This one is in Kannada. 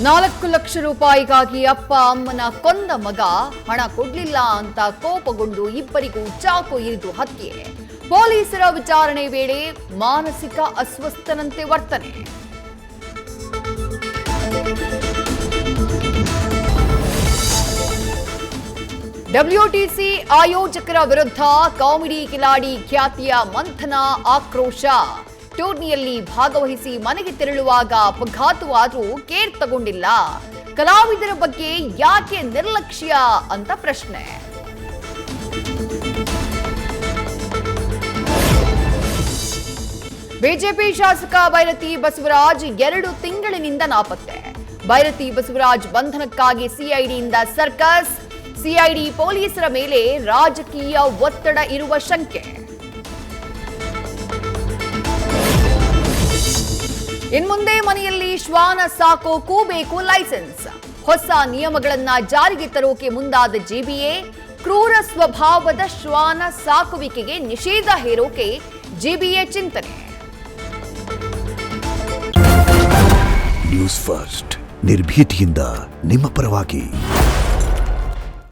4 ಲಕ್ಷ ರೂಪಾಯಿಗಾಗಿ ಅಪ್ಪ ಅಮ್ಮನ ಕೊಂದ ಮಗ ಹಣ ಕೊಡ್ಲಿಲ್ಲ ಅಂತ ಕೋಪಗೊಂಡು ಇಬ್ಬರಿಗೂ ಚಾಕು ಇರಿದು ಹತ್ಯೆ. ಪೊಲೀಸರ ವಿಚಾರಣೆ ವೇಳೆ ಮಾನಸಿಕ ಅಸ್ವಸ್ಥನಂತೆ ವರ್ತನೆ. WTC ಆಯೋಜಕರ ವಿರುದ್ಧ ಕಾಮಿಡಿ ಕಿಲಾಡಿ ಖ್ಯಾತಿಯ ಮಂಥನ ಆಕ್ರೋಶ. ಟೂರ್ನಿಯಲ್ಲಿ ಭಾಗವಹಿಸಿ ಮನೆಗೆ ತೆರಳುವಾಗ ಅಪಘಾತವಾದರೂ ಕೇರ್ ತಗೊಂಡಿಲ್ಲ. ಕಲಾವಿದರ ಬಗ್ಗೆ ಯಾಕೆ ನಿರ್ಲಕ್ಷ್ಯ ಅಂತ ಪ್ರಶ್ನೆ. ಬಿಜೆಪಿ ಶಾಸಕ ಭೈರತಿ ಬಸವರಾಜ್ 2 ತಿಂಗಳಿನಿಂದ ನಾಪತ್ತೆ. ಭೈರತಿ ಬಸವರಾಜ್ ಬಂಧನಕ್ಕಾಗಿ ಸಿಐಡಿಯಿಂದ ಸರ್ಕಸ್. ಸಿಐಡಿ ಪೊಲೀಸರ ಮೇಲೆ ರಾಜಕೀಯ ಒತ್ತಡ ಇರುವ ಶಂಕೆ. ಇನ್ಮುಂದೆ ಮನೆಯಲ್ಲಿ ಶ್ವಾನ ಸಾಕೋಕೂ ಬೇಕು ಲೈಸೆನ್ಸ್. ಹೊಸ ನಿಯಮಗಳನ್ನ ಜಾರಿಗೆ ತರೋಕೆ ಮುಂದಾದ ಜಿಬಿಎ. ಕ್ರೂರ ಸ್ವಭಾವದ ಶ್ವಾನ ಸಾಕುವಿಕೆಗೆ ನಿಷೇಧ ಹೇರೋಕೆ ಜಿಬಿಎ ಚಿಂತನೆ. ನ್ಯೂಸ್ ಫಸ್ಟ್ ನಿರ್ಭೀತಿಯಿಂದ ನಿಮ್ಮ ಪರವಾಗಿ.